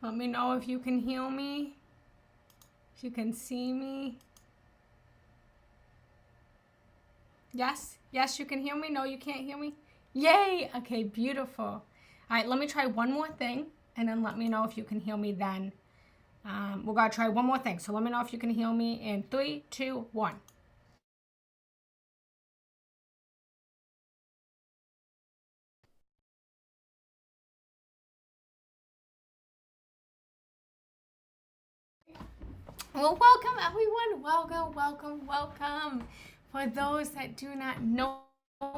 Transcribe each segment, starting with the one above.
Let me know if you can hear me, if you can see me. Yes, yes, you can hear me. No, you can't hear me. Yay. Okay, beautiful. All right, let me try one more thing, and then let me know if you can hear me then. We're going to try one more thing. So let me know if you can hear me in 3, 2, 1. Well, welcome everyone. Welcome, welcome, welcome. For those that do not know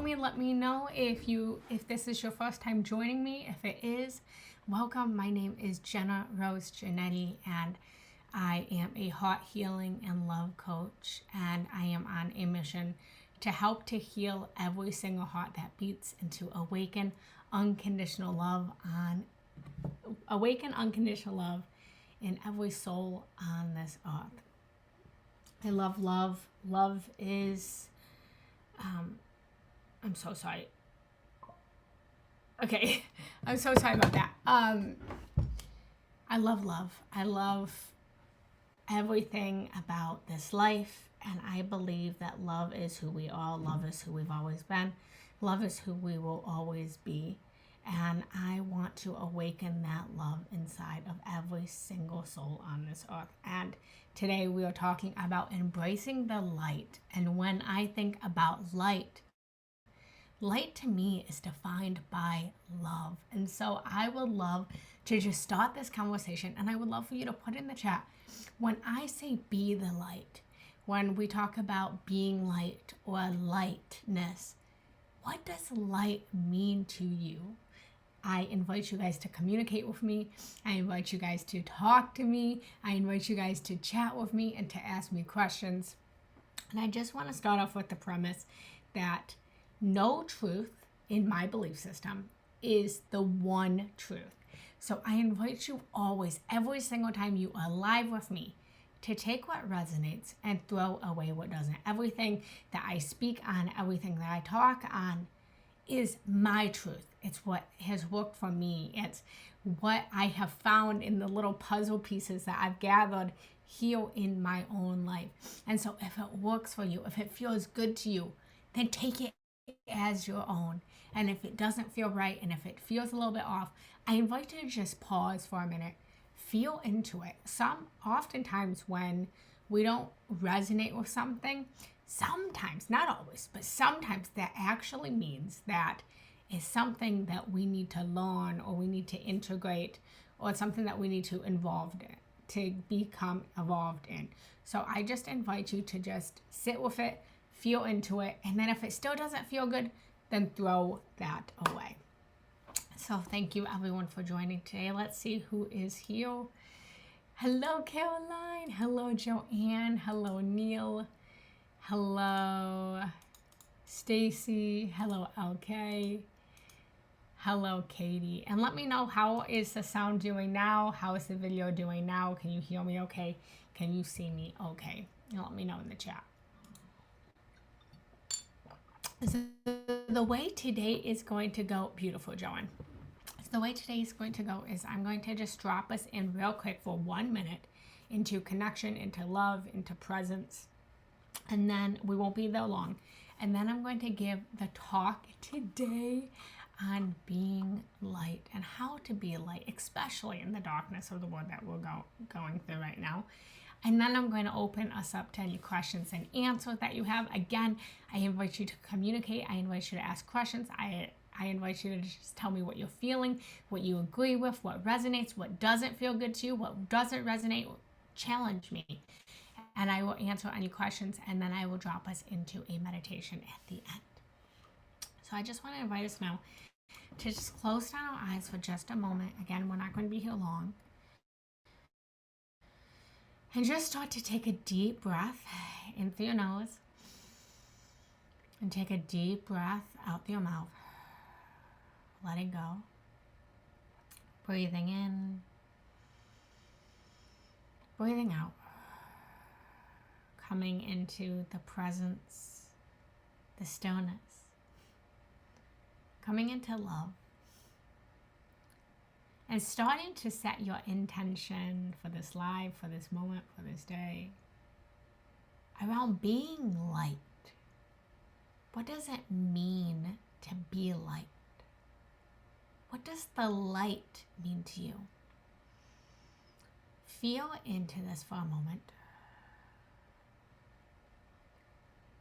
me, let me know if this is your first time joining me. If it is, welcome. My name is Jenna Rose Janetti, and I am a heart healing and love coach, and I am on a mission to help to heal every single heart that beats and to awaken unconditional love in every soul on this earth. I love love. Love is, I'm so sorry. Okay, I'm so sorry about that. I love love. I love everything about this life, and I believe that love is who we are. Love is who we've always been. Love is who we will always be. And I want to awaken that love inside of every single soul on this earth. And today we are talking about embracing the light. And when I think about light, light to me is defined by love. And so I would love to just start this conversation, and I would love for you to put in the chat, when I say be the light, when we talk about being light or lightness, what does light mean to you? I invite you guys to communicate with me. I invite you guys to talk to me. I invite you guys to chat with me and to ask me questions. And I just want to start off with the premise that no truth in my belief system is the one truth. So I invite you always, every single time you are live with me, to take what resonates and throw away what doesn't. Everything that I speak on, everything that I talk on is my truth. It's what has worked for me. It's what I have found in the little puzzle pieces that I've gathered here in my own life. And so if it works for you, if it feels good to you, then take it as your own. And if it doesn't feel right, and if it feels a little bit off, I invite you to just pause for a minute, feel into it. Oftentimes when we don't resonate with something, sometimes, not always, but sometimes that actually means that it's something that we need to learn, or we need to integrate, or it's something that we need to become involved in. So I just invite you to just sit with it, feel into it, and then if it still doesn't feel good, then throw that away. So thank you everyone for joining today. Let's see who is here. Hello Caroline, hello Joanne, hello Neil, hello Stacy, hello LK, hello Katie. And let me know, how is the sound doing now? How is the video doing now? Can you hear me okay? Can you see me okay? And let me know in the chat. So the way today is going to go, beautiful Joanne. So the way today is going to go is I'm going to just drop us in real quick for 1 minute into connection, into love, into presence. And then we won't be there long. And then I'm going to give the talk today on being light and how to be light, especially in the darkness of the world that we're going through right now. And then I'm going to open us up to any questions and answers that you have. Again, I invite you to communicate. I invite you to ask questions. I invite you to just tell me what you're feeling, what you agree with, what resonates, what doesn't feel good to you, what doesn't resonate. Challenge me. And I will answer any questions, and then I will drop us into a meditation at the end. So I just want to invite us now to just close down our eyes for just a moment. Again, we're not going to be here long. And just start to take a deep breath in through your nose. And take a deep breath out through your mouth. Letting go. Breathing in. Breathing out. Coming into the presence, the stillness. Coming into love. And starting to set your intention for this life, for this moment, for this day, around being light. What does it mean to be light? What does the light mean to you? Feel into this for a moment.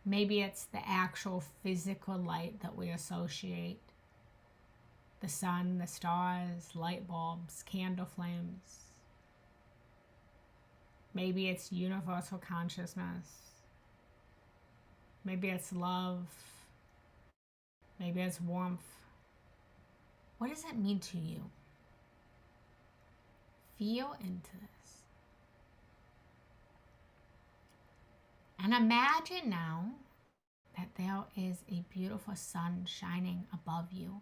Maybe it's the actual physical light that we associate. The sun, the stars, light bulbs, candle flames. Maybe it's universal consciousness. Maybe it's love. Maybe it's warmth. What does it mean to you? Feel into this. And imagine now that there is a beautiful sun shining above you.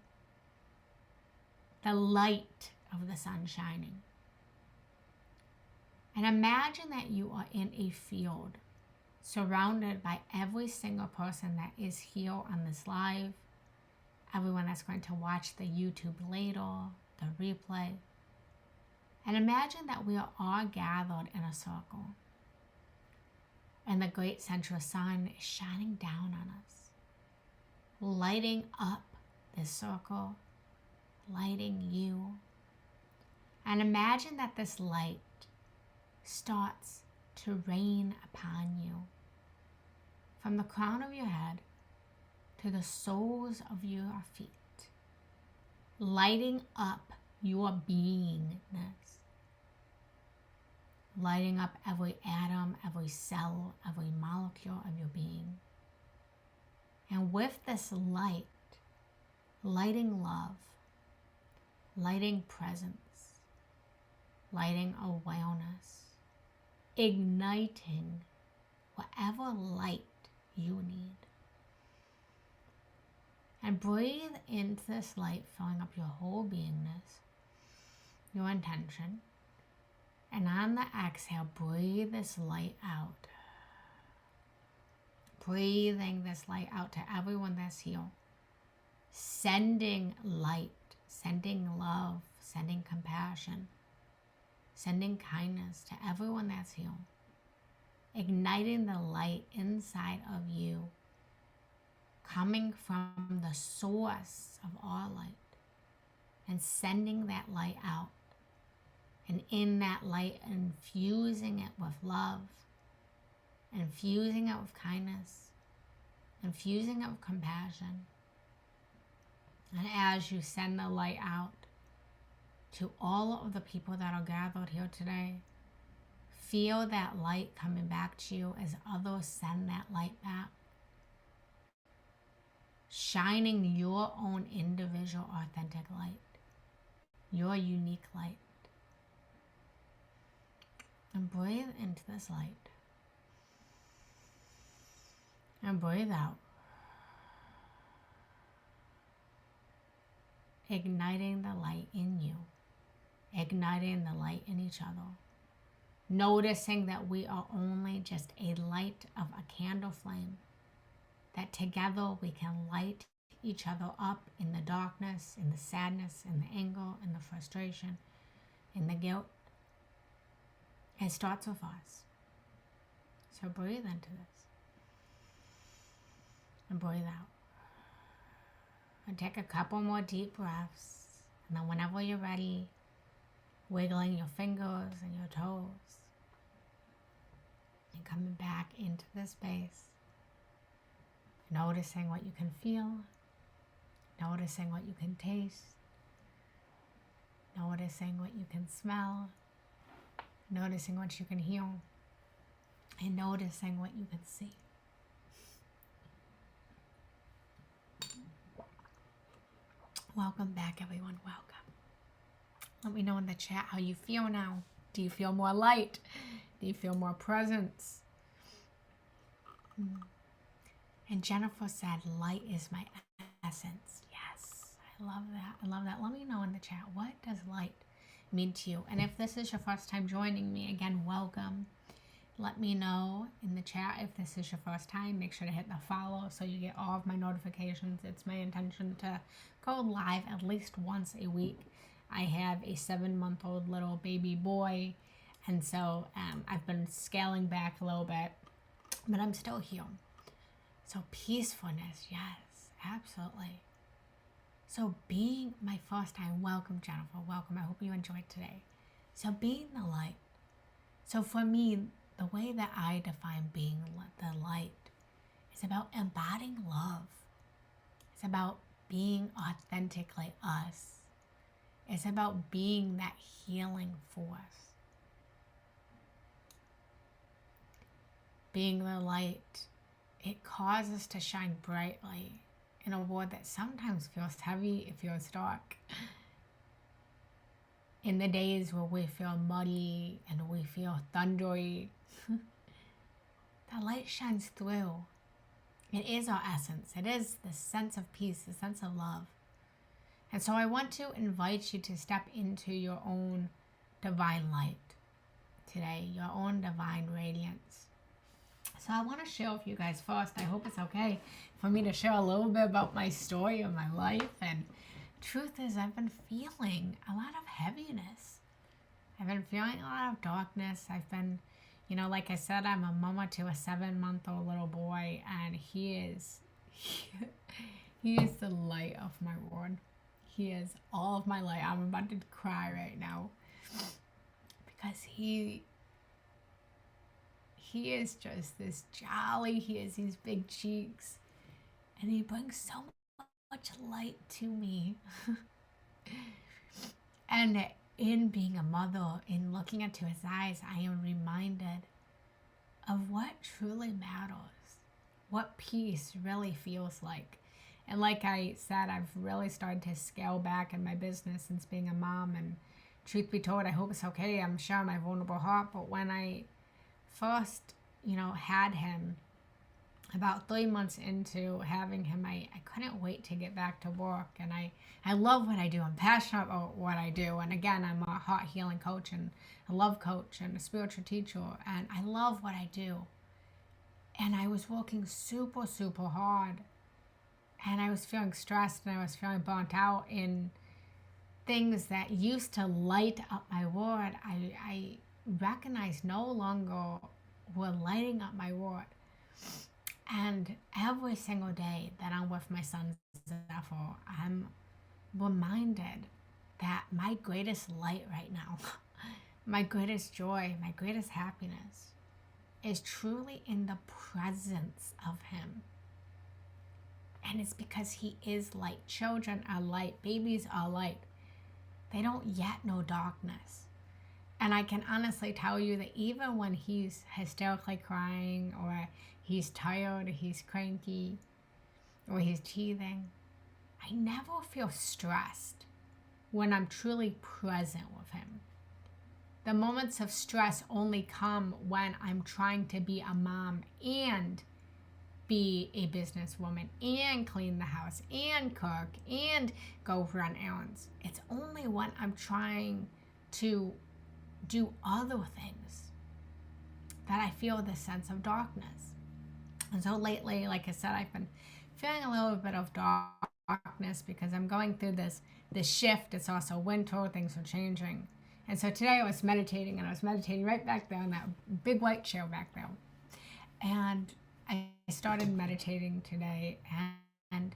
The light of the sun shining. And imagine that you are in a field surrounded by every single person that is here on this live, everyone that's going to watch the YouTube later, the replay. And imagine that we are all gathered in a circle. And the great central sun is shining down on us, lighting up this circle, lighting you. And imagine that this light starts to rain upon you from the crown of your head to the soles of your feet, lighting up your beingness, lighting up every atom, every cell, every molecule of your being. And with this light, lighting love, lighting presence, lighting awareness, igniting whatever light you need. And breathe into this light, filling up your whole beingness, your intention. And on the exhale, breathe this light out. Breathing this light out to everyone that's here. Sending light, sending love, sending compassion, sending kindness to everyone that's here. Igniting the light inside of you, coming from the source of all light, and sending that light out. And in that light, infusing it with love, infusing it with kindness, infusing it with compassion. And as you send the light out to all of the people that are gathered here today, feel that light coming back to you as others send that light back. Shining your own individual authentic light, your unique light. And breathe into this light. And breathe out. Igniting the light in you. Igniting the light in each other. Noticing that we are only just a light of a candle flame. That together we can light each other up in the darkness, in the sadness, in the anger, in the frustration, in the guilt. It starts with us. So breathe into this. And breathe out. And take a couple more deep breaths. And then whenever you're ready, wiggling your fingers and your toes. And coming back into this space. Noticing what you can feel. Noticing what you can taste. Noticing what you can smell. Noticing what you can hear. And noticing what you can see. Welcome back, everyone. Welcome. Let me know in the chat how you feel now. Do you feel more light? Do you feel more presence? And Jennifer said, light is my essence. Yes, I love that. I love that. Let me know in the chat, what does light mean to you? And if this is your first time joining me, again, welcome. Let me know in the chat if this is your first time. Make sure to hit the follow so you get all of my notifications. It's my intention to go live at least once a week. I have a 7-month-old little baby boy. And so I've been scaling back a little bit, but I'm still here. So peacefulness, yes, absolutely. So being my first time, welcome Jennifer, welcome. I hope you enjoyed today. So being the light. So for me, the way that I define being the light is about embodying love. It's about being authentically us. It's about being that healing force. Being the light, it causes us to shine brightly in a world that sometimes feels heavy, it feels dark. In the days where we feel muddy and we feel thundery, the light shines through. It is our essence. It is the sense of peace, the sense of love. And so I want to invite you to step into your own divine light today, your own divine radiance. So I want to share with you guys first. I hope it's okay for me to share a little bit about my story of my life. And truth is, I've been feeling a lot of heaviness. I've been feeling a lot of darkness. I've been, like I said, I'm a mama to a 7-month-old little boy, and he is the light of my world. He is all of my light. I'm about to cry right now because he is just this jolly. He has these big cheeks, and he brings so much light to me. And in being a mother, in looking into his eyes, I am reminded of what truly matters, what peace really feels like. And like I said, I've really started to scale back in my business since being a mom. And truth be told, I hope it's okay. I'm sharing my vulnerable heart. But when I first, had him, about 3 months into having him, I couldn't wait to get back to work. And I love what I do. I'm passionate about what I do. And again, I'm a heart healing coach and a love coach and a spiritual teacher. And I love what I do. And I was working super, super hard. And I was feeling stressed and I was feeling burnt out in things that used to light up my world. I recognized no longer were lighting up my world. And every single day that I'm with my son, Zephyr, I'm reminded that my greatest light right now, my greatest joy, my greatest happiness is truly in the presence of him. And it's because he is light. Children are light. Babies are light. They don't yet know darkness. And I can honestly tell you that even when he's hysterically crying, or he's tired, or he's cranky, or he's teething, I never feel stressed when I'm truly present with him. The moments of stress only come when I'm trying to be a mom and be a businesswoman and clean the house and cook and go run errands. It's only when I'm trying to do other things that I feel this sense of darkness. And so lately, like I said, I've been feeling a little bit of darkness because I'm going through this shift. It's also winter, things are changing. And so today I was meditating, and I was meditating right back there in that big white chair back there. And I started meditating today, and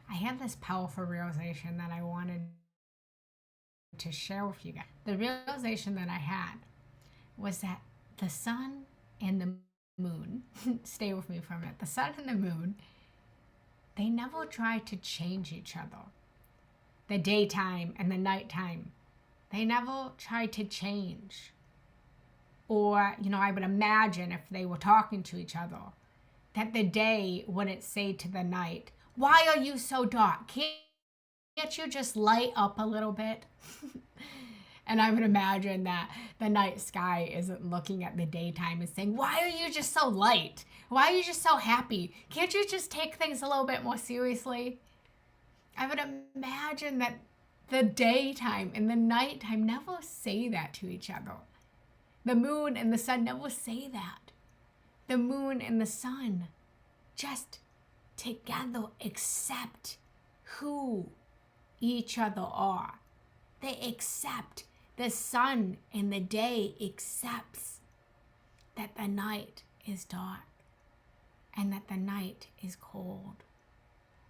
I had this powerful realization that I wanted to share with you guys. The realization that I had was that the sun and the moon, stay with me for a minute, the sun and the moon, they never try to change each other. The daytime and the nighttime, they never try to change. Or, I would imagine if they were talking to each other, that the day wouldn't say to the night, "Why are you so dark? Can't you just light up a little bit?" And I would imagine that the night sky isn't looking at the daytime and saying, "Why are you just so light? Why are you just so happy? Can't you just take things a little bit more seriously?" I would imagine that the daytime and the nighttime never say that to each other. The moon and the sun never say that. The moon and the sun just together accept who each other are. They accept. The sun in the day accepts that the night is dark, and that the night is cold,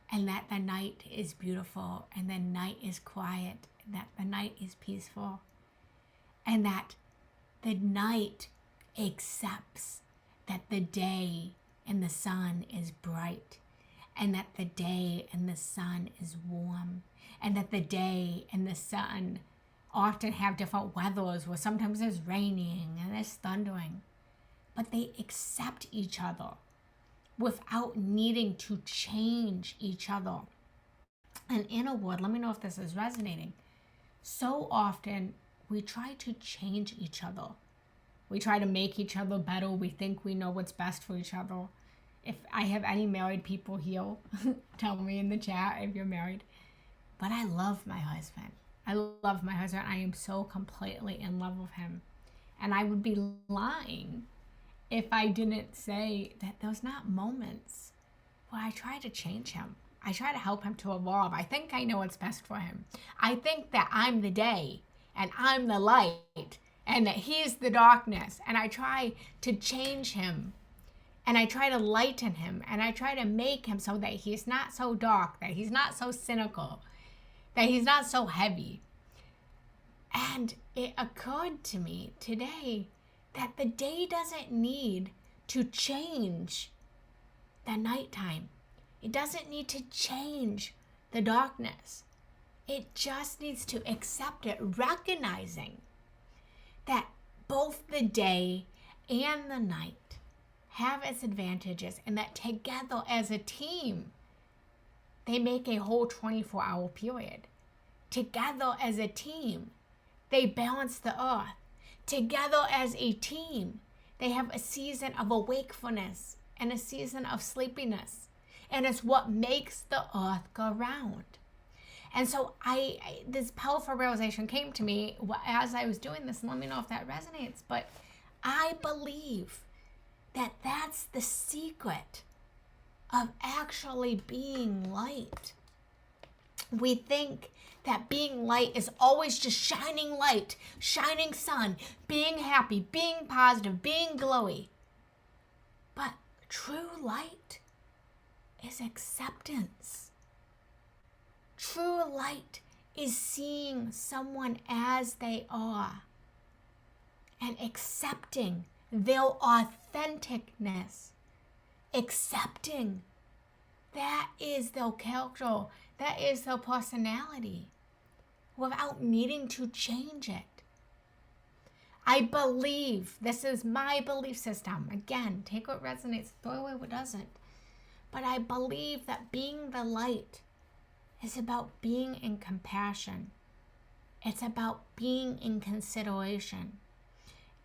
and that the night is beautiful, and the night is quiet, and that the night is peaceful, and that the night accepts that the day and the sun is bright, and that the day and the sun is warm, and that the day and the sun often have different weathers where sometimes there's raining and there's thundering, but they accept each other without needing to change each other. And in a word, let me know if this is resonating. So often we try to change each other. We try to make each other better. We think we know what's best for each other. If I have any married people here, tell me in the chat if you're married. But I love my husband. I love my husband. I am so completely in love with him. And I would be lying if I didn't say that there's not moments where I try to change him. I try to help him to evolve. I think I know what's best for him. I think that I'm the day and I'm the light and that he's the darkness. And I try to change him, and I try to lighten him, and I try to make him so that he's not so dark, that he's not so cynical, that he's not so heavy. And it occurred to me today that the day doesn't need to change the nighttime. It doesn't need to change the darkness. It just needs to accept it, recognizing that both the day and the night have its advantages, and that together as a team, they make a whole 24-hour period. Together as a team, they balance the earth. Together as a team, they have a season of awakefulness and a season of sleepiness. And it's what makes the earth go round. And so this powerful realization came to me as I was doing this, and let me know if that resonates. But I believe that that's the secret of actually being light. We think that being light is always just shining light, shining sun, being happy, being positive, being glowy. But true light is acceptance. True light is seeing someone as they are and accepting their authenticness, accepting that is their character, that is their personality, without needing to change it. I believe, this is my belief system. Again, take what resonates, throw away what doesn't. But I believe that being the light is about being in compassion. It's about being in consideration.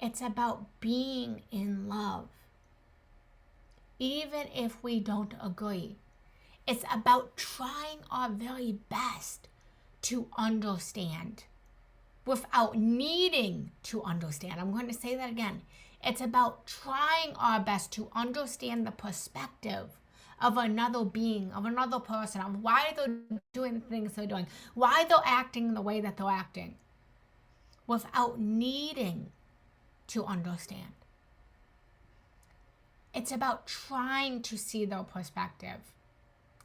It's about being in love. Even if we don't agree, it's about trying our very best to understand without needing to understand. I'm going to say that again. It's about trying our best to understand the perspective of another being, of another person, of why they're doing the things they're doing, why they're acting the way that they're acting, without needing to understand. It's about trying to see their perspective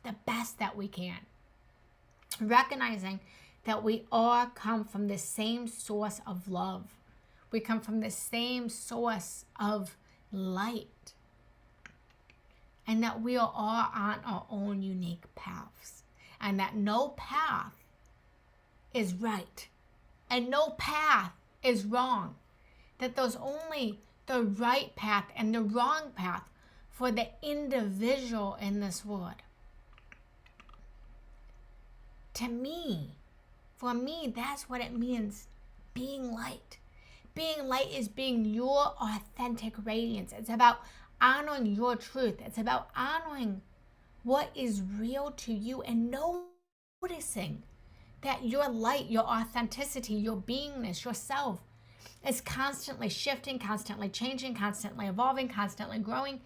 the best that we can. Recognizing that we all come from the same source of love. We come from the same source of light. And that we are all on our own unique paths. And that no path is right. And no path is wrong. That there's only the right path and the wrong path for the individual in this world. To me, for me, that's what it means, being light. Being light is being your authentic radiance. It's about honoring your truth. It's about honoring what is real to you and noticing that your light, your authenticity, your beingness, yourself is constantly shifting, constantly changing, constantly evolving, constantly growing,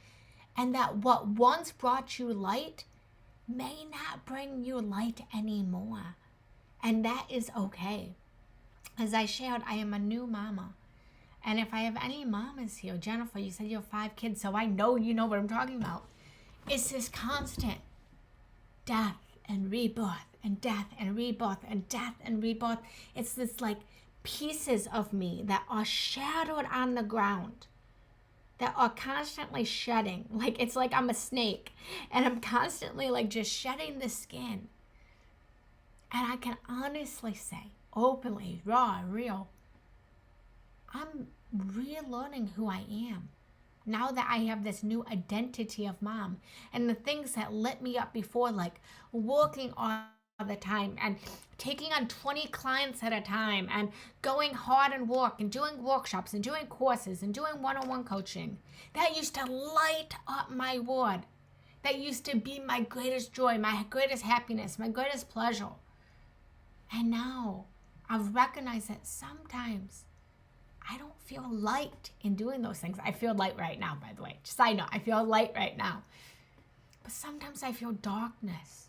and that what once brought you light may not bring you light anymore. And that is okay. As I shared, I am a new mama. And if I have any mamas here, Jennifer, you said you have 5 kids, so I know you know what I'm talking about. It's this constant death and rebirth and death and rebirth and death and rebirth. It's this like pieces of me that are shadowed on the ground, that are constantly shedding. Like it's like I'm a snake and I'm constantly like just shedding the skin. And I can honestly say, openly, raw, real, I'm relearning who I am. Now that I have this new identity of mom, and the things that lit me up before, like working all the time and taking on 20 clients at a time and going hard in work and doing workshops and doing courses and doing one-on-one coaching, that used to light up my world. That used to be my greatest joy, my greatest happiness, my greatest pleasure. And now I've recognized that sometimes I don't feel light in doing those things. I feel light right now, by the way. Just side note, I feel light right now. But sometimes I feel darkness.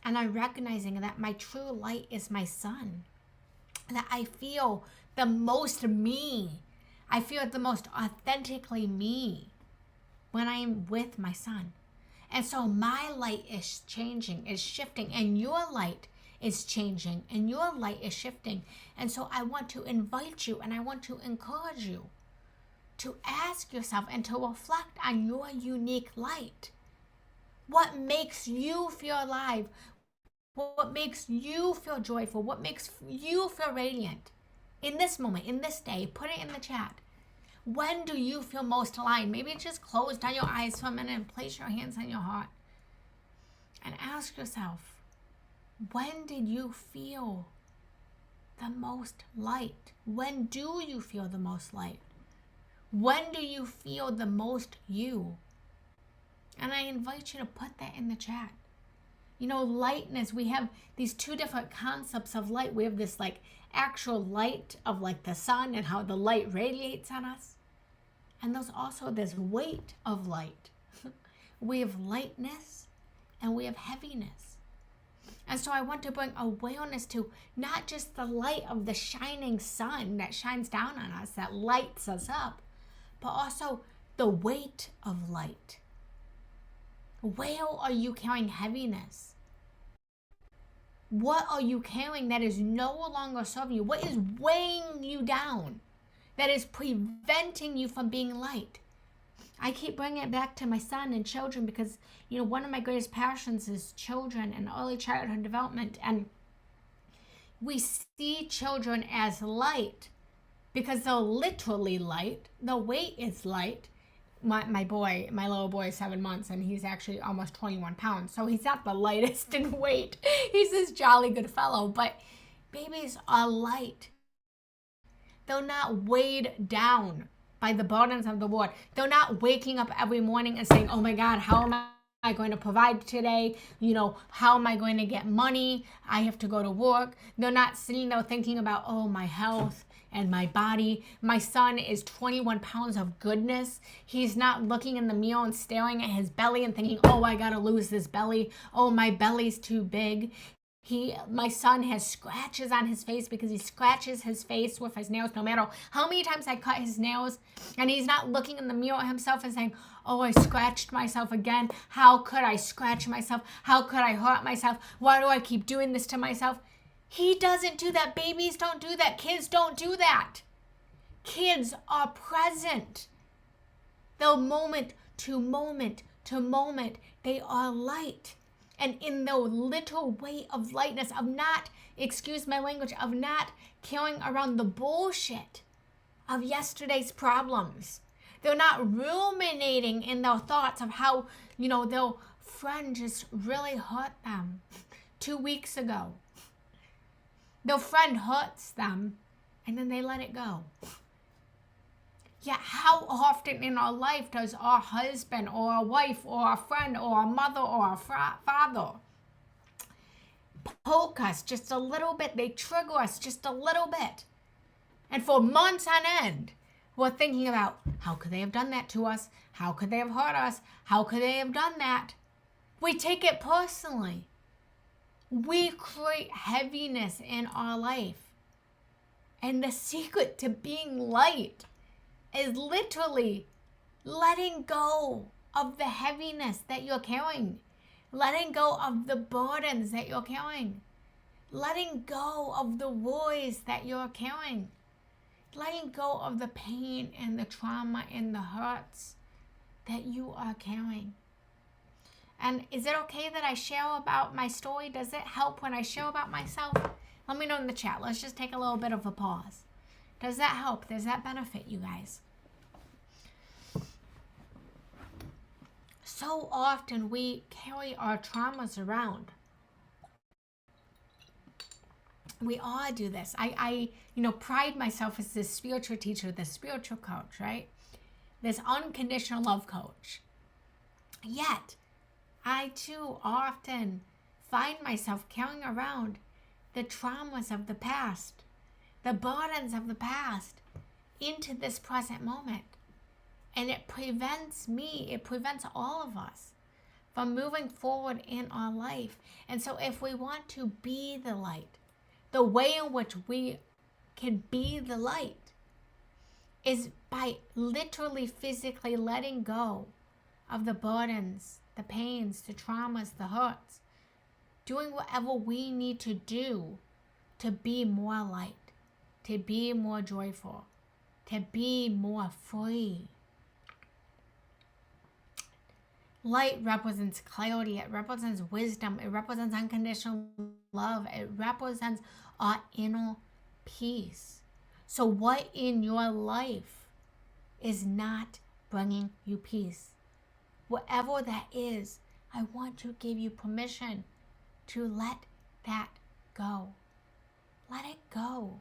And I'm recognizing that my true light is my son. That I feel the most me. I feel the most authentically me when I am with my son. And so my light is changing, is shifting, and your light is changing and your light is shifting. And so I want to invite you and I want to encourage you to ask yourself and to reflect on your unique light. What makes you feel alive? What makes you feel joyful? What makes you feel radiant? In this moment, in this day, put it in the chat. When do you feel most aligned? Maybe just close down your eyes for a minute and place your hands on your heart. And ask yourself, when did you feel the most light? When do you feel the most light? When do you feel the most you? And I invite you to put that in the chat. You know, lightness, we have these 2 different concepts of light. We have this like actual light of like the sun and how the light radiates on us. And there's also this weight of light. We have lightness and we have heaviness. And so I want to bring awareness to not just the light of the shining sun that shines down on us, that lights us up, but also the weight of light. Where are you carrying heaviness? What are you carrying that is no longer serving you? What is weighing you down that is preventing you from being light? I keep bringing it back to my son and children because, you know, one of my greatest passions is children and early childhood development. And we see children as light because they're literally light. The weight is light. My little boy is 7 months and he's actually almost 21 pounds. So he's not the lightest in weight. He's this jolly good fellow. But babies are light. They're not weighed down by the burdens of the world. They're not waking up every morning and saying, oh my God, how am I going to provide today? You know, how am I going to get money? I have to go to work. They're not sitting there thinking about, oh, my health and my body. My son is 21 pounds of goodness. He's not looking in the mirror and staring at his belly and thinking, oh, I gotta lose this belly. Oh, my belly's too big. My son has scratches on his face because he scratches his face with his nails no matter how many times I cut his nails, and he's not looking in the mirror at himself and saying, oh, I scratched myself again. How could I scratch myself? How could I hurt myself? Why do I keep doing this to myself? He doesn't do that. Babies don't do that. Kids don't do that. Kids are present. They're moment to moment to moment. They are light. And in the little weight of lightness, of not, excuse my language, of not carrying around the bullshit of yesterday's problems. They're not ruminating in their thoughts of how, you know, their friend just really hurt them 2 weeks ago. Their friend hurts them and then they let it go. Yet how often in our life does our husband or our wife or our friend or our mother or our father poke us just a little bit? They trigger us just a little bit. And for months on end, we're thinking about, how could they have done that to us? How could they have hurt us? How could they have done that? We take it personally. We create heaviness in our life. And the secret to being light is literally letting go of the heaviness that you're carrying, letting go of the burdens that you're carrying, letting go of the worries that you're carrying, letting go of the pain and the trauma and the hurts that you are carrying. And is it okay that I share about my story? Does it help when I share about myself? Let me know in the chat. Let's just take a little bit of a pause. Does that help? Does that benefit you guys? So often we carry our traumas around. We all do this. I pride myself as this spiritual teacher, this spiritual coach, right? This unconditional love coach. Yet, I too often find myself carrying around the traumas of the past, the burdens of the past into this present moment. And it prevents me, it prevents all of us from moving forward in our life. And so if we want to be the light, the way in which we can be the light is by literally physically letting go of the burdens, the pains, the traumas, the hurts, doing whatever we need to do to be more light, to be more joyful, to be more free. Light represents clarity, it represents wisdom, it represents unconditional love, it represents our inner peace. So what in your life is not bringing you peace? Whatever that is, I want to give you permission to let that go. Let it go.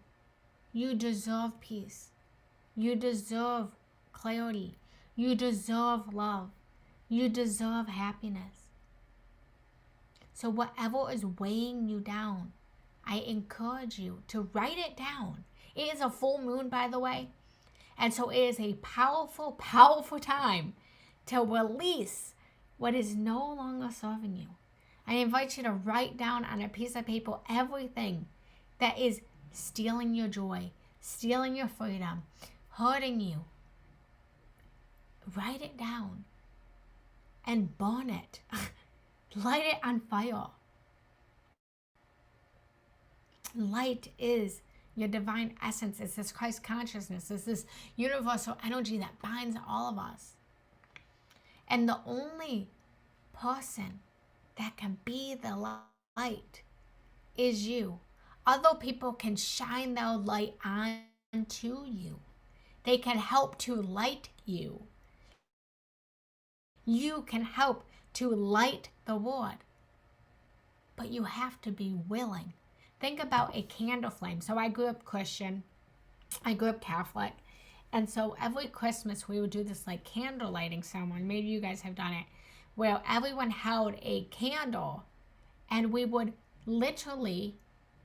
You deserve peace. You deserve clarity. You deserve love. You deserve happiness. So whatever is weighing you down, I encourage you to write it down. It is a full moon, by the way. And so it is a powerful, powerful time to release what is no longer serving you. I invite you to write down on a piece of paper everything that is stealing your joy, stealing your freedom, hurting you. Write it down and burn it. Light it on fire. Light is your divine essence. It's this Christ consciousness. It's this universal energy that binds all of us. And the only person that can be the light is you. Other people can shine their light onto you. They can help to light you. You can help to light the world. But you have to be willing. Think about a candle flame. So I grew up Christian. I grew up Catholic. And so every Christmas we would do this like candle lighting ceremony. Maybe you guys have done it. Where everyone held a candle and we would literally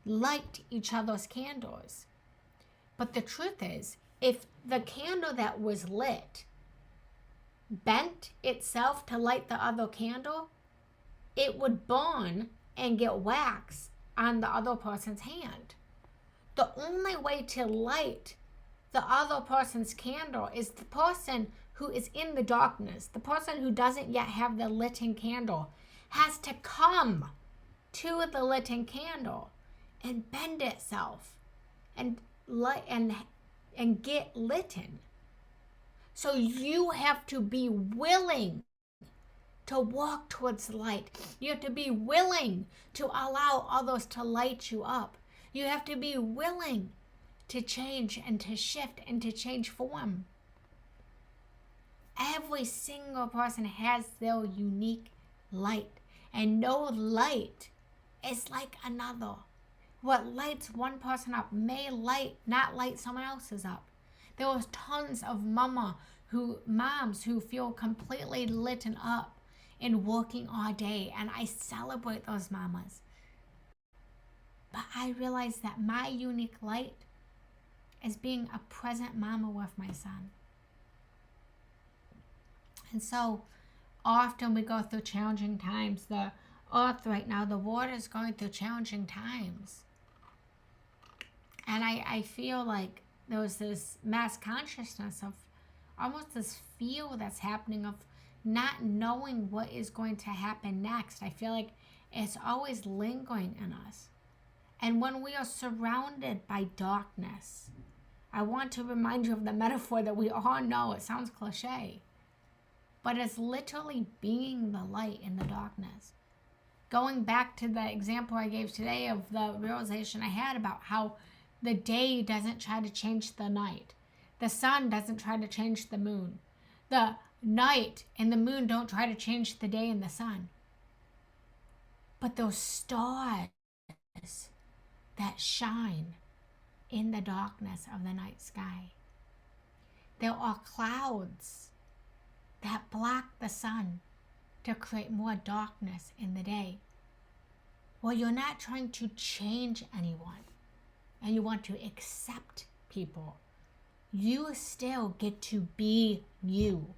light each other's candles. But the truth is, if the candle that was lit bent itself to light the other candle, it would burn and get wax on the other person's hand. The only way to light the other person's candle is the person who is in the darkness, the person who doesn't yet have the lit candle, has to come to the lit candle and bend itself and light and get lit. So you have to be willing to walk towards light. You have to be willing to allow others to light you up. You have to be willing to change and to shift and to change form. Every single person has their unique light, and no light is like another. What lights one person up may not light someone else's up. There was tons of moms who feel completely lit up and working all day, and I celebrate those mamas. But I realize that my unique light is being a present mama with my son. And so often we go through challenging times. The earth right now, the world is going through challenging times. And I I feel like there was this mass consciousness of almost this feel that's happening of not knowing what is going to happen next. I feel like it's always lingering in us. And when we are surrounded by darkness, I want to remind you of the metaphor that we all know. It sounds cliche, but it's literally being the light in the darkness. Going back to the example I gave today of the realization I had about how the day doesn't try to change the night. The sun doesn't try to change the moon. The night and the moon don't try to change the day and the sun. But those stars that shine in the darkness of the night sky. There are clouds that block the sun to create more darkness in the day. Well, you're not trying to change anyone and you want to accept people. You still get to be you.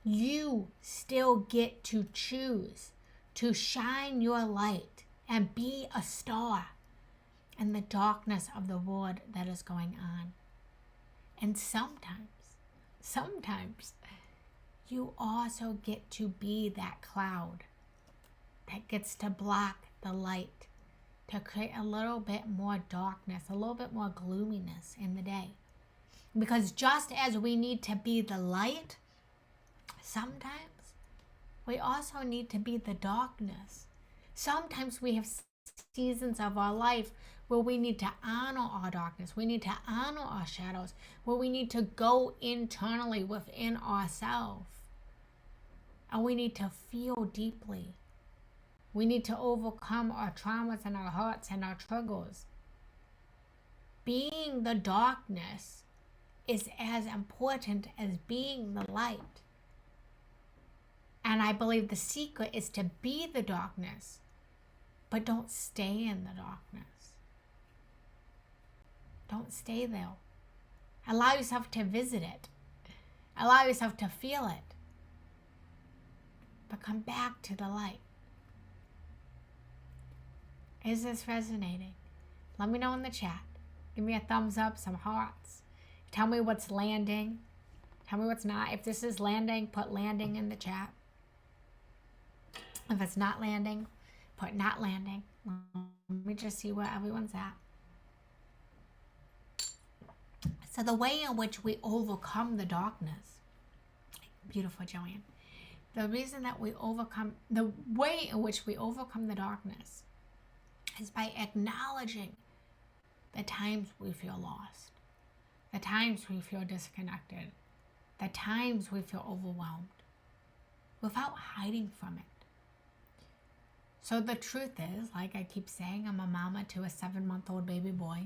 You still get to choose to shine your light and be a star in the darkness of the world that is going on. And sometimes you also get to be that cloud that gets to block the light, to create a little bit more darkness, a little bit more gloominess in the day. Because just as we need to be the light, sometimes we also need to be the darkness. Sometimes we have seasons of our life where we need to honor our darkness, we need to honor our shadows, where we need to go internally within ourselves. And we need to feel deeply. We need to overcome our traumas and our hurts and our triggers. Being the darkness is as important as being the light. And I believe the secret is to be the darkness, but don't stay in the darkness. Don't stay there. Allow yourself to visit it. Allow yourself to feel it. But come back to the light. Is this resonating? Let me know in the chat. Give me a thumbs up, some hearts. Tell me what's landing. Tell me what's not. If this is landing, put landing in the chat. If it's not landing, put not landing. Let me just see where everyone's at. So the way in which we overcome the darkness, beautiful Joanne, the way in which we overcome the darkness is by acknowledging the times we feel lost, the times we feel disconnected, the times we feel overwhelmed, without hiding from it. So the truth is, like I keep saying, I'm a mama to a 7-month-old baby boy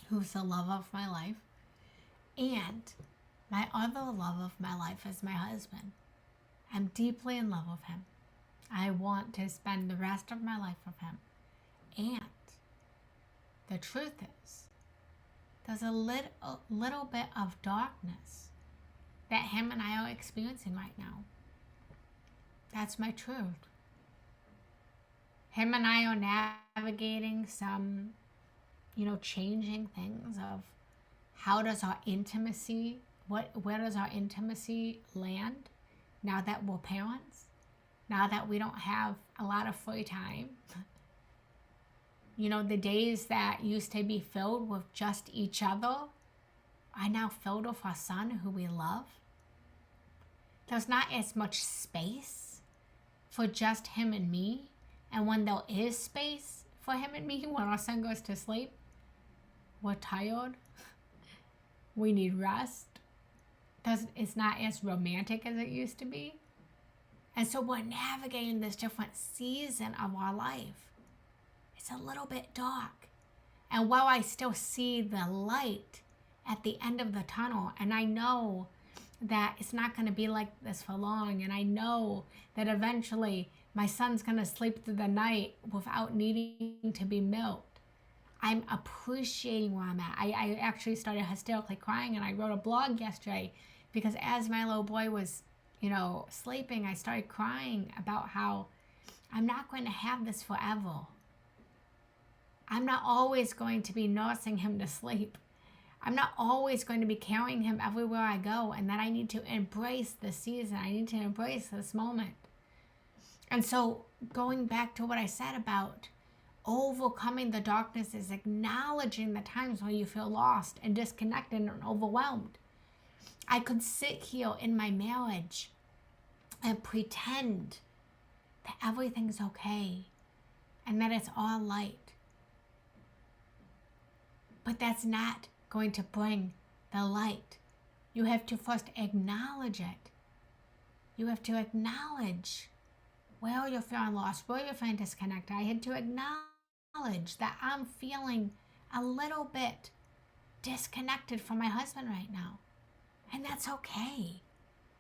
who's the love of my life. And my other love of my life is my husband. I'm deeply in love with him. I want to spend the rest of my life with him. And the truth is, there's a little bit of darkness that him and I are experiencing right now. That's my truth. Him and I are navigating some, changing things of how does our intimacy, where does our intimacy land now that we're parents, now that we don't have a lot of free time. The days that used to be filled with just each other are now filled with our son who we love. There's not as much space for just him and me. And when there is space for him and me, when our son goes to sleep, we're tired. We need rest. It's not as romantic as it used to be. And so we're navigating this different season of our life. It's a little bit dark. And while I still see the light at the end of the tunnel, and I know that it's not going to be like this for long, and I know that eventually my son's going to sleep through the night without needing to be milked, I'm appreciating where I'm at. I actually started hysterically crying, and I wrote a blog yesterday because as my little boy was, sleeping, I started crying about how I'm not going to have this forever. I'm not always going to be nursing him to sleep. I'm not always going to be carrying him everywhere I go, and that I need to embrace the season. I need to embrace this moment. And so going back to what I said about overcoming the darkness is acknowledging the times when you feel lost and disconnected and overwhelmed. I could sit here in my marriage and pretend that everything's okay and that it's all light. But that's not going to bring the light. You have to first acknowledge it. You have to acknowledge where you're feeling lost, where you're feeling disconnected. I had to acknowledge that I'm feeling a little bit disconnected from my husband right now. And that's okay.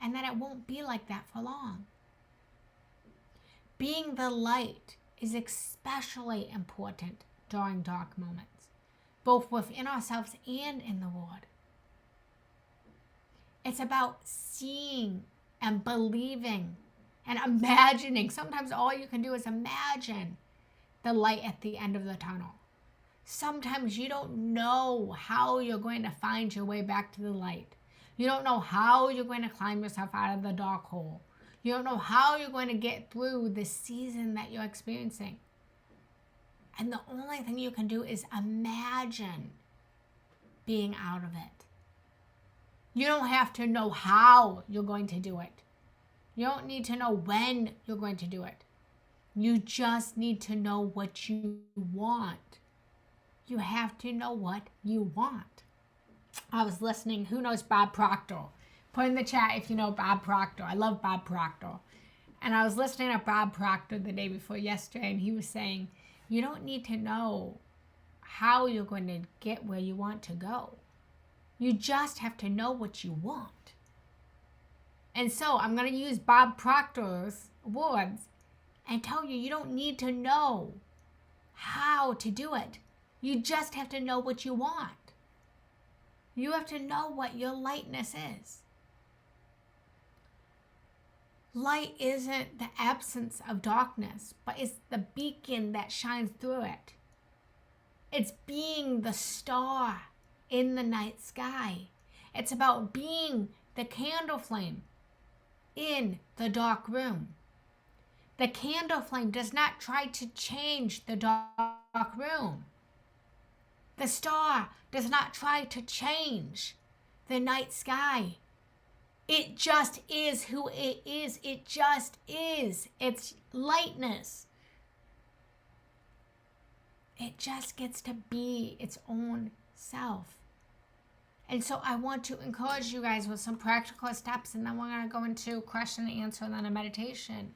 And that it won't be like that for long. Being the light is especially important during dark moments, both within ourselves and in the world. It's about seeing and believing and imagining. Sometimes all you can do is imagine the light at the end of the tunnel. Sometimes you don't know how you're going to find your way back to the light. You don't know how you're going to climb yourself out of the dark hole. You don't know how you're going to get through the season that you're experiencing. And the only thing you can do is imagine being out of it. You don't have to know how you're going to do it. You don't need to know when you're going to do it. You just need to know what you want. You have to know what you want. I was listening, who knows Bob Proctor? Put in the chat if you know Bob Proctor. I love Bob Proctor. And I was listening to Bob Proctor the day before yesterday, and he was saying, you don't need to know how you're going to get where you want to go. You just have to know what you want. And so I'm going to use Bob Proctor's words and tell you, you don't need to know how to do it. You just have to know what you want. You have to know what your lightness is. Light isn't the absence of darkness, but it's the beacon that shines through it. It's being the star in the night sky. It's about being the candle flame in the dark room. The candle flame does not try to change the dark room. The star does not try to change the night sky. It just is who it is. It just is. It's lightness. It just gets to be its own self. And so I want to encourage you guys with some practical steps, and then we're going to go into question and answer and then a meditation.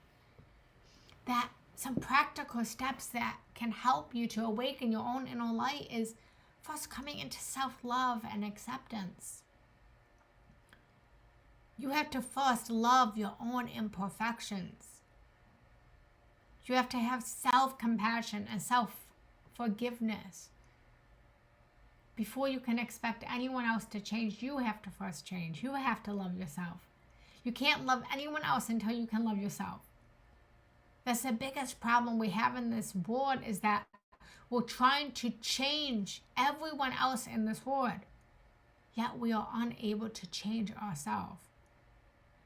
That some practical steps that can help you to awaken your own inner light is first coming into self-love and acceptance. You have to first love your own imperfections. You have to have self-compassion and self-forgiveness. Before you can expect anyone else to change, you have to first change. You have to love yourself. You can't love anyone else until you can love yourself. That's the biggest problem we have in this world, is that we're trying to change everyone else in this world, yet we are unable to change ourselves.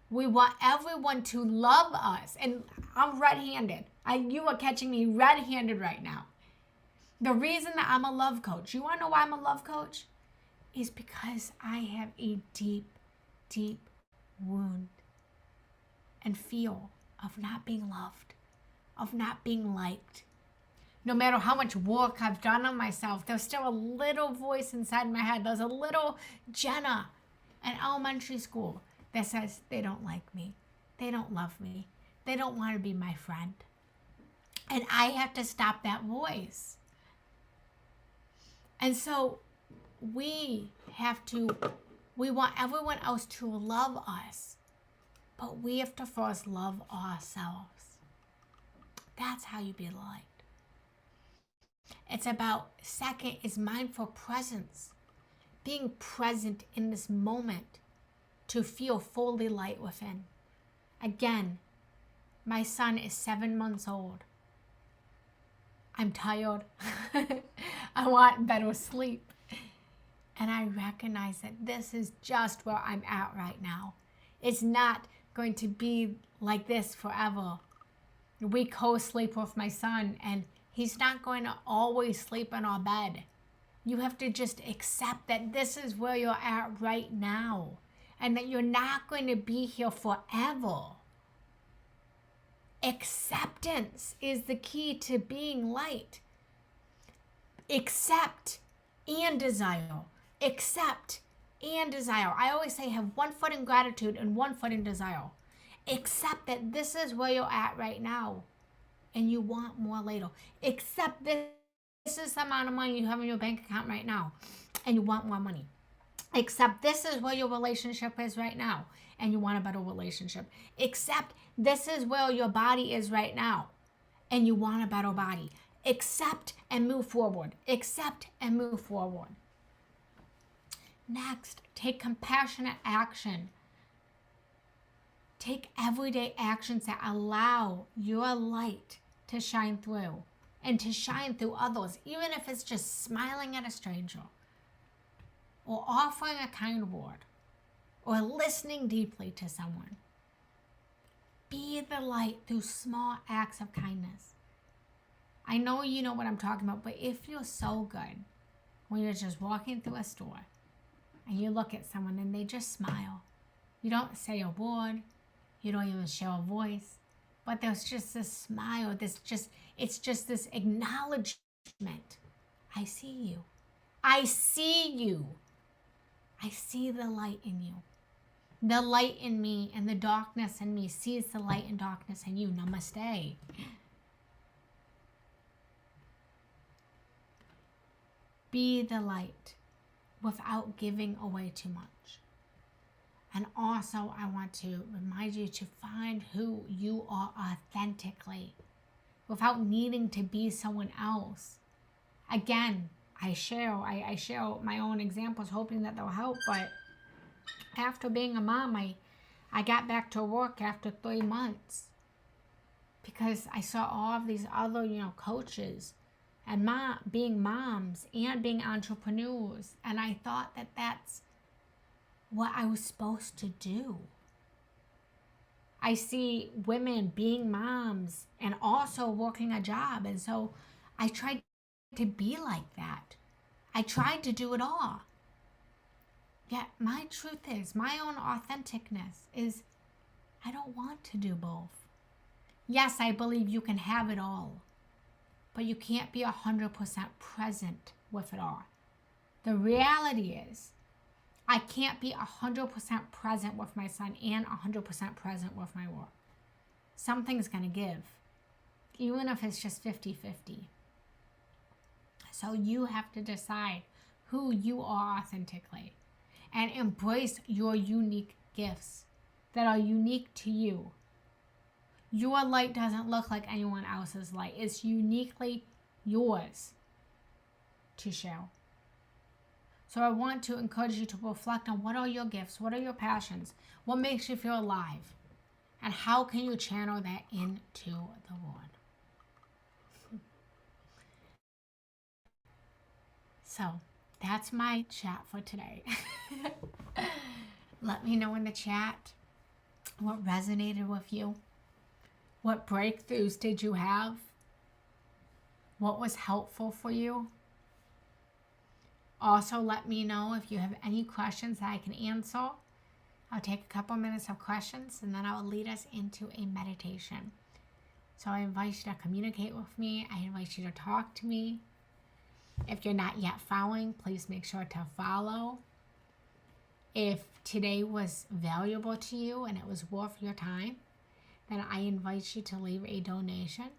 We want everyone to love us. And I'm red-handed. You are catching me red-handed right now. The reason that I'm a love coach, you want to know why I'm a love coach? Is because I have a deep, deep wound and feel of not being loved, of not being liked. No matter how much work I've done on myself, there's still a little voice inside my head. There's a little Jenna in elementary school that says they don't like me. They don't love me. They don't want to be my friend. And I have to stop that voice. And so we want everyone else to love us, but we have to first love ourselves. That's how you be the light. It's about, second is mindful presence. Being present in this moment to feel fully light within. Again, my son is 7 months old. I'm tired. I want better sleep. And I recognize that this is just where I'm at right now. It's not going to be like this forever. We co-sleep with my son, and he's not going to always sleep in our bed. You have to just accept that this is where you're at right now, and that you're not going to be here forever. Acceptance is the key to being light. Accept and desire. Accept and desire. I always say have one foot in gratitude and one foot in desire. Accept that this is where you're at right now and you want more later. Accept this is the amount of money you have in your bank account right now and you want more money. Accept this is where your relationship is right now and you want a better relationship. Accept this is where your body is right now and you want a better body. Accept and move forward. Accept and move forward. Next, take compassionate action. Take everyday actions that allow your light to shine through and to shine through others, even if it's just smiling at a stranger or offering a kind word or listening deeply to someone. Be the light through small acts of kindness. I know you know what I'm talking about, but it feels so good when you're just walking through a store and you look at someone and they just smile. You don't say a word. You don't even share a voice. But there's just this smile. It's just this acknowledgement. I see you. I see you. I see the light in you. The light in me and the darkness in me sees the light and darkness in you. Namaste. Be the light without giving away too much. And also, I want to remind you to find who you are authentically without needing to be someone else. Again, I share my own examples hoping that they'll help, but after being a mom, I got back to work after 3 months because I saw all of these other, coaches and being moms and being entrepreneurs. And I thought that that's what I was supposed to do. I see women being moms and also working a job. And so I tried to be like that. I tried to do it all. Yet my truth is, my own authenticness is, I don't want to do both. Yes, I believe you can have it all, but you can't be 100% present with it all. The reality is, I can't be 100% present with my son and 100% present with my work. Something's going to give, even if it's just 50-50. So you have to decide who you are authentically and embrace your unique gifts that are unique to you. Your light doesn't look like anyone else's light. It's uniquely yours to share. So I want to encourage you to reflect on what are your gifts, what are your passions, what makes you feel alive, and how can you channel that into the world. So that's my chat for today. Let me know in the chat what resonated with you. What breakthroughs did you have? What was helpful for you? Also, let me know if you have any questions that I can answer. I'll take a couple minutes of questions and then I will lead us into a meditation. So I invite you to communicate with me. I invite you to talk to me. If you're not yet following, please make sure to follow. If today was valuable to you and it was worth your time, then I invite you to leave a donation.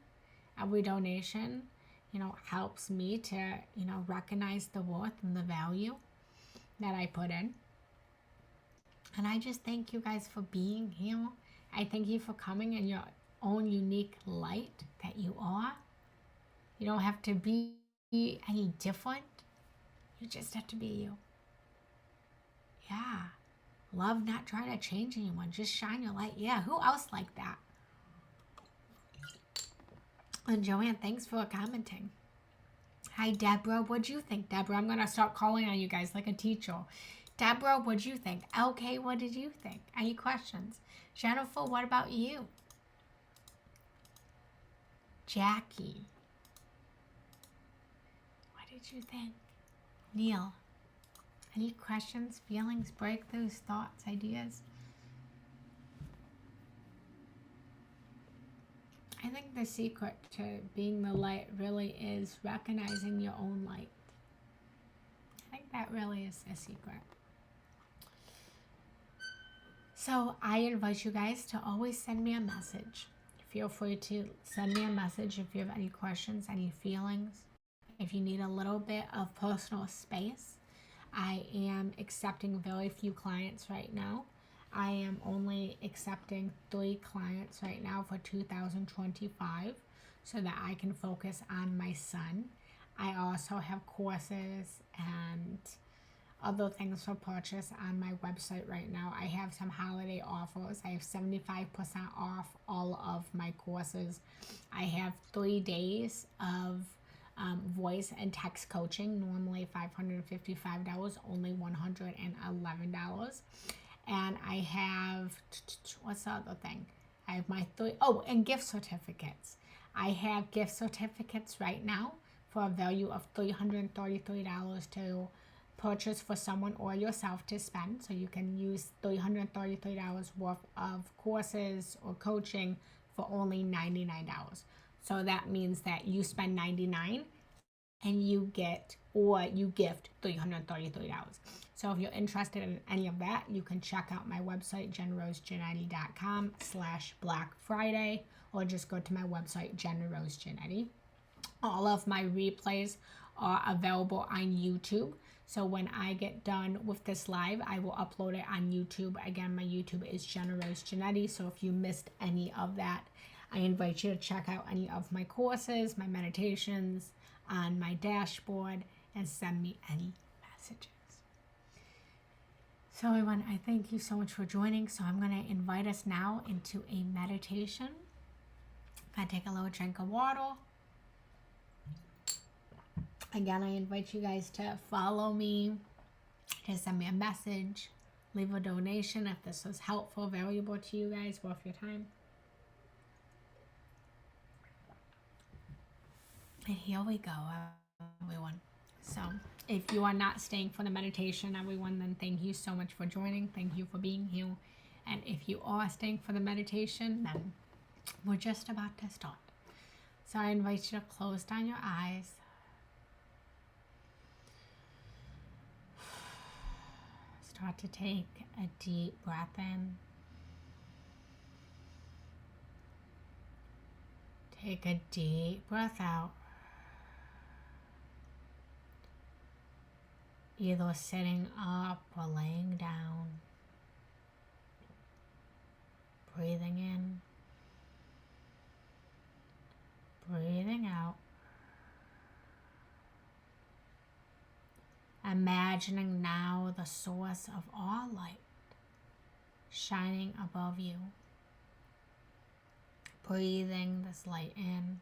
Every donation helps me to, recognize the worth and the value that I put in. And I just thank you guys for being here. I thank you for coming in your own unique light that you are. You don't have to be any different. You just have to be you. Yeah. Love not trying to change anyone. Just shine your light. Yeah, who else like that? And Joanne, thanks for commenting. Hi, Deborah. What'd you think, Deborah? I'm going to start calling on you guys like a teacher. Deborah, what'd you think? LK, what did you think? Any questions? Jennifer, what about you? Jackie, what did you think? Neil, any questions, feelings, breakthroughs, thoughts, ideas? I think the secret to being the light really is recognizing your own light. I think that really is a secret. So I invite you guys to always send me a message. Feel free to send me a message if you have any questions, any feelings. If you need a little bit of personal space, I am accepting very few clients right now. I am only accepting 3 clients right now for 2025 so that I can focus on my son. I also have courses and other things for purchase on my website right now. I have some holiday offers. I have 75% off all of my courses. I have 3 days of voice and text coaching, normally $555, only $111. And I have, what's the other thing? I have my and gift certificates. I have gift certificates right now for a value of $333 to purchase for someone or yourself to spend. So you can use $333 worth of courses or coaching for only $99. So that means that you spend $99 and you get, or you gift $333. So if you're interested in any of that, you can check out my website, jenrosegenetti.com/Black Friday, or just go to my website, Jen Rose Genetti. All of my replays are available on YouTube. So when I get done with this live, I will upload it on YouTube. Again, my YouTube is Jen Rose Genetti. So if you missed any of that, I invite you to check out any of my courses, my meditations on my dashboard, and send me any messages. So everyone, I thank you so much for joining. So I'm going to invite us now into a meditation. I take a little drink of water. Again, I invite you guys to follow me, to send me a message, leave a donation if this was helpful, valuable to you guys, worth your time. And here we go, everyone. So if you are not staying for the meditation, everyone, then thank you so much for joining. Thank you for being here. And if you are staying for the meditation, then we're just about to start. So I invite you to close down your eyes. Start to take a deep breath in. Take a deep breath out. Either sitting up or laying down. Breathing in. Breathing out. Imagining now the source of all light shining above you. Breathing this light in.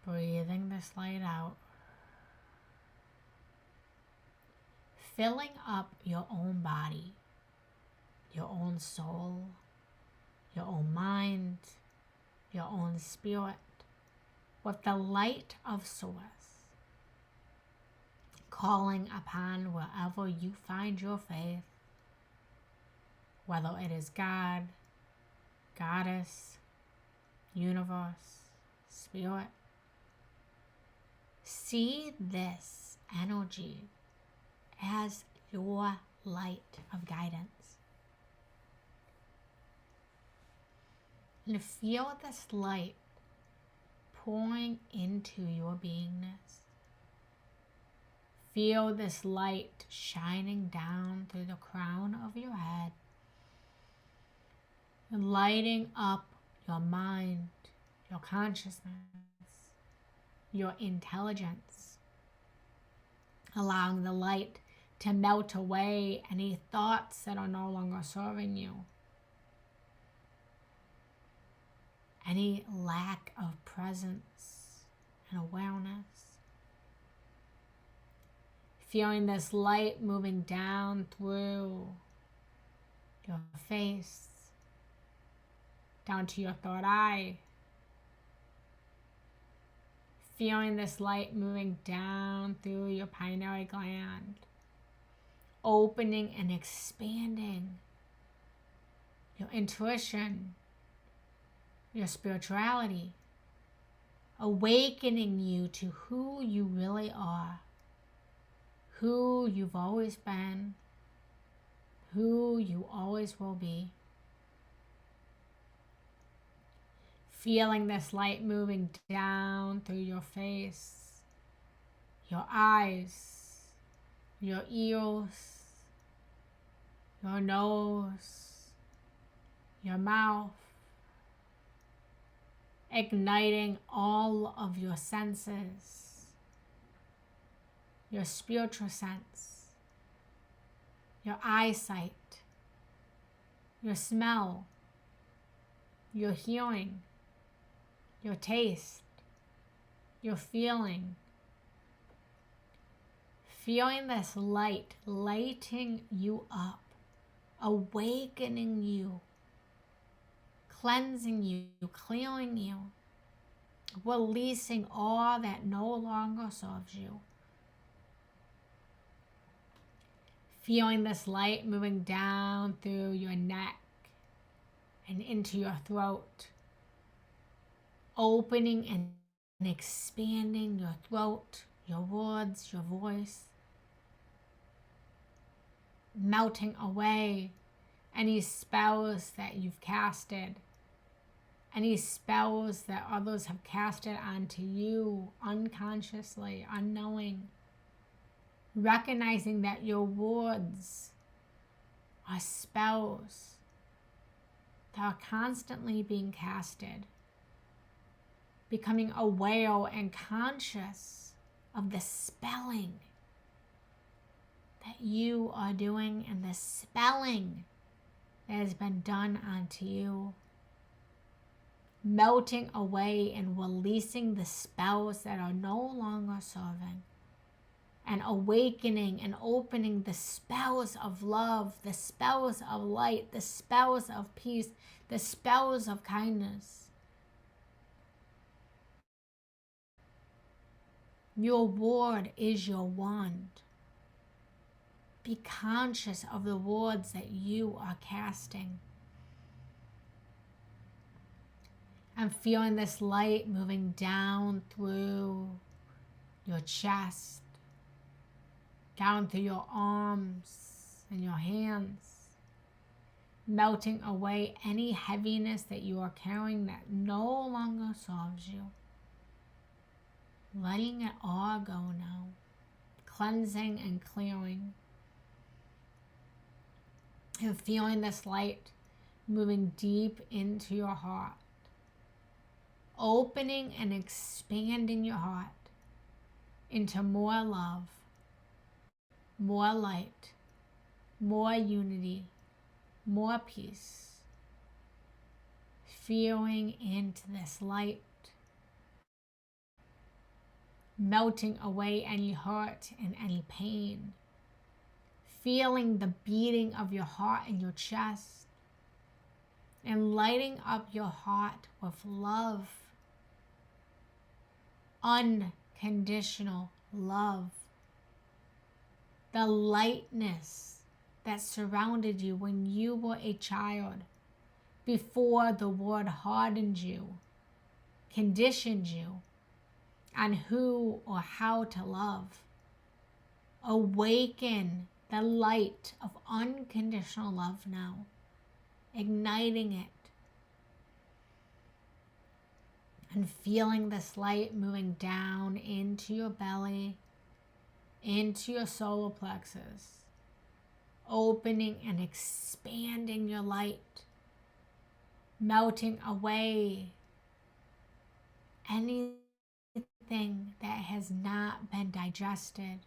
Breathing this light out. Filling up your own body, your own soul, your own mind, your own spirit with the light of source, calling upon wherever you find your faith, whether it is God, Goddess, universe, spirit. See this energy as your light of guidance. And feel this light pouring into your beingness. Feel this light shining down through the crown of your head, and lighting up your mind, your consciousness, your intelligence, allowing the light to melt away any thoughts that are no longer serving you. any lack of presence and awareness. Feeling this light moving down through your face, down to your third eye. Feeling this light moving down through your pineal gland, opening and expanding your intuition, your spirituality, awakening you to who you really are, who you've always been, who you always will be. Feeling this light moving down through your face, your eyes, your ears, your nose, your mouth, igniting all of your senses, your spiritual sense, your eyesight, your smell, your hearing, your taste, your feeling. Feeling this light lighting you up, awakening you, cleansing you, clearing you, releasing all that no longer serves you. Feeling this light moving down through your neck and into your throat, opening and expanding your throat, your words, your voice, melting away any spells that you've casted, any spells that others have casted onto you unconsciously, unknowing. Recognizing that your words are spells that are constantly being casted. Becoming aware and conscious of the spelling that you are doing and the spelling that has been done onto you. Melting away and releasing the spells that are no longer serving. And awakening and opening the spells of love, the spells of light, the spells of peace, the spells of kindness. Your word is your wand. Be conscious of the words that you are casting. And feeling this light moving down through your chest, down through your arms and your hands, melting away any heaviness that you are carrying that no longer serves you. Letting it all go now, cleansing and clearing. And feeling this light moving deep into your heart, opening and expanding your heart into more love, more light, more unity, more peace. Feeling into this light, melting away any hurt and any pain. Feeling the beating of your heart in your chest and lighting up your heart with love, unconditional love. The lightness that surrounded you when you were a child, before the world hardened you, conditioned you on who or how to love. Awaken the light of unconditional love now, igniting it. And feeling this light moving down into your belly, into your solar plexus, opening and expanding your light, melting away anything that has not been digested,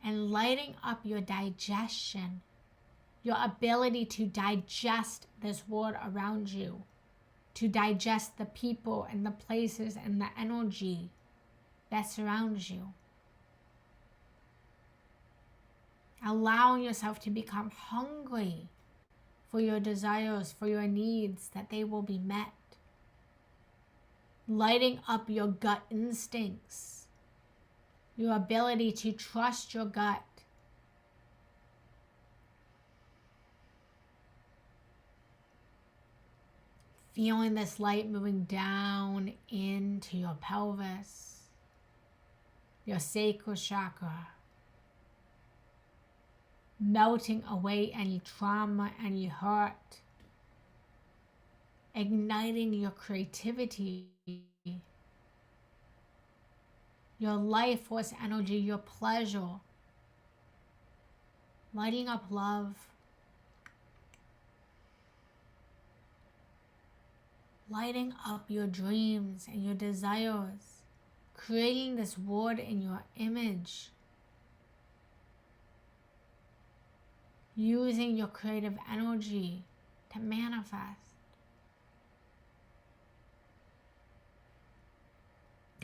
and lighting up your digestion, your ability to digest this world around you to digest the people and the places and the energy that surrounds you. Allowing yourself to become hungry for your desires, for your needs, that they will be met. Lighting up your gut instincts, your ability to trust your gut. Feeling this light moving down into your pelvis, your sacral chakra, melting away any trauma, any hurt, igniting your creativity, your life force energy, your pleasure, lighting up love, lighting up your dreams and your desires, creating this world in your image, using your creative energy to manifest.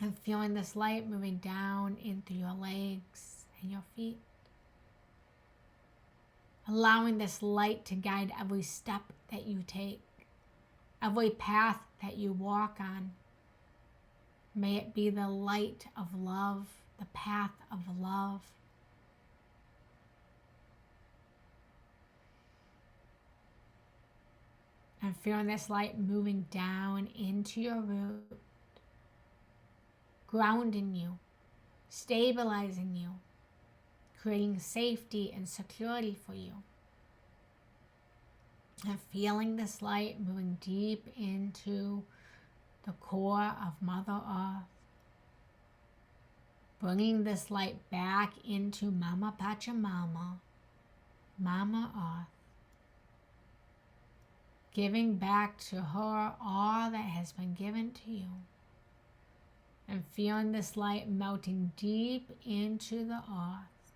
And feeling this light moving down into your legs and your feet. Allowing this light to guide every step that you take, every path that you walk on. May it be the light of love, the path of love. And feeling this light moving down into your root, grounding you, stabilizing you, creating safety and security for you. And feeling this light moving deep into the core of Mother Earth, bringing this light back into Mama Pachamama, Mama Earth, giving back to her all that has been given to you. And feeling this light melting deep into the earth,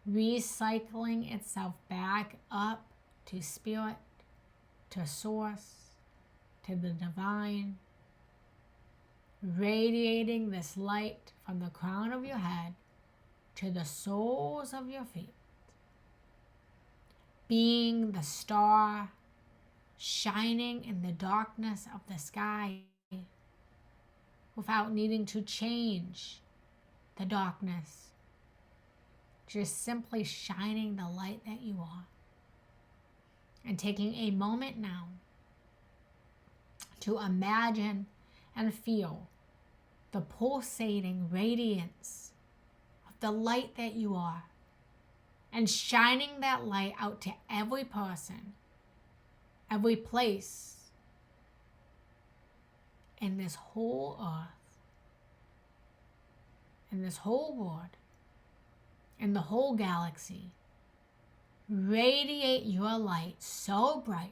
recycling itself back up to spirit, to source, to the divine, radiating this light from the crown of your head to the soles of your feet, being the star shining in the darkness of the sky, without needing to change the darkness, just simply shining the light that you are. And taking a moment now to imagine and feel the pulsating radiance of the light that you are, and shining that light out to every person, every place in this whole earth, in this whole world, in the whole galaxy. Radiate your light so bright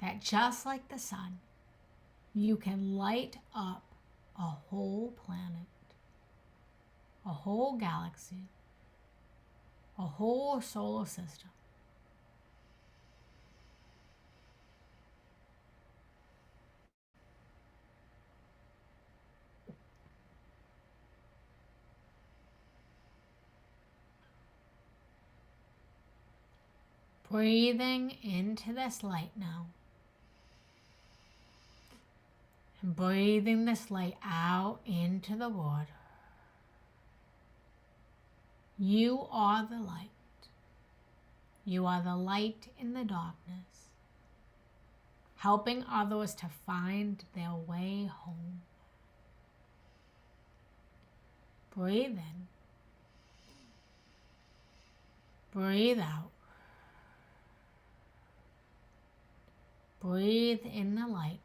that just like the sun, you can light up a whole planet, a whole galaxy, a whole solar system. Breathing into this light now. And breathing this light out into the water. You are the light. You are the light in the darkness, helping others to find their way home. Breathe in. Breathe out. Breathe in the light.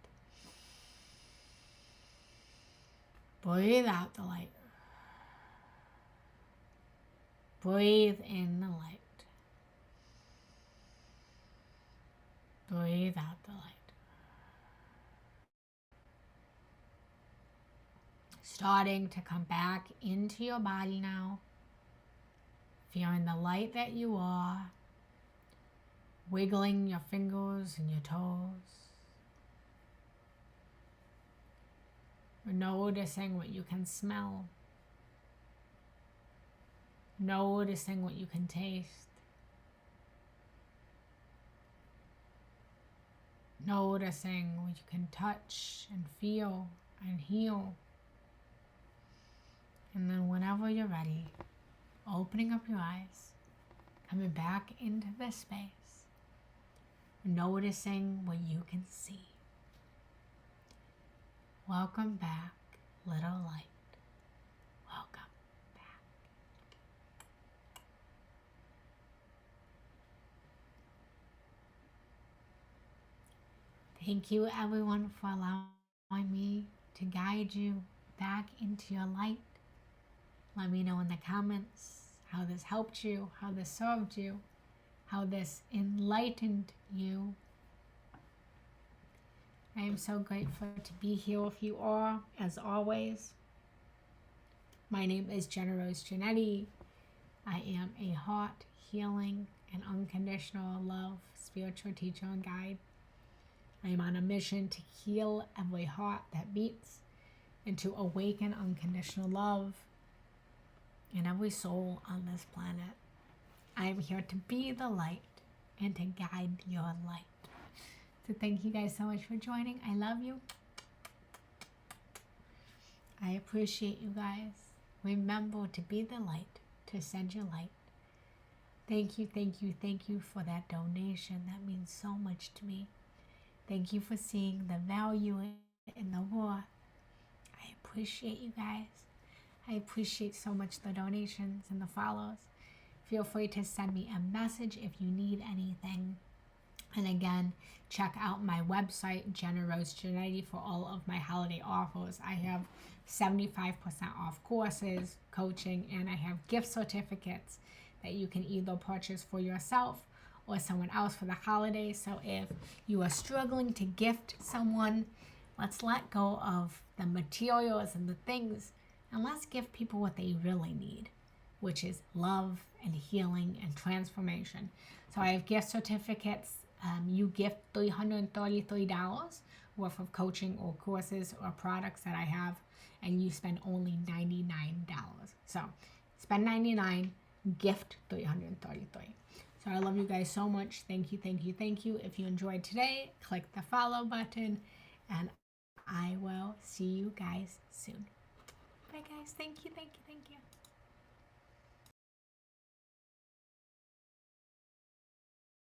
Breathe out the light. Breathe in the light. Breathe out the light. Starting to come back into your body now. Feeling the light that you are. Wiggling your fingers and your toes. Noticing what you can smell. Noticing what you can taste. Noticing what you can touch and feel and heal. And then whenever you're ready, opening up your eyes, coming back into this space, noticing what you can see. Welcome back, little light. Welcome back. Thank you, everyone, for allowing me to guide you back into your light. Let me know in the comments how this helped you, how this served you, how this enlightened you. I am so grateful to be here with you all, as always. My name is Jenna Rose Janetti. I am a heart, healing, and unconditional love spiritual teacher and guide. I am on a mission to heal every heart that beats and to awaken unconditional love in every soul on this planet. I am here to be the light and to guide your light. So thank you guys so much for joining. I love you. I appreciate you guys. Remember to be the light, to send your light. Thank you, thank you, thank you for that donation. That means so much to me. Thank you for seeing the value in the war. I appreciate you guys. I appreciate so much the donations and the follows. Feel free to send me a message if you need anything. And again, check out my website, Jenna Rose Janetti, for all of my holiday offers. I have 75% off courses, coaching, and I have gift certificates that you can either purchase for yourself or someone else for the holidays. So if you are struggling to gift someone, let's let go of the materials and the things, and let's give people what they really need, which is love and healing and transformation. So I have gift certificates. You gift $333 worth of coaching or courses or products that I have, and you spend only $99. So spend $99, gift $333. So I love you guys so much. Thank you, thank you, thank you. If you enjoyed today, click the follow button, and I will see you guys soon. Bye guys. Thank you, thank you, thank you.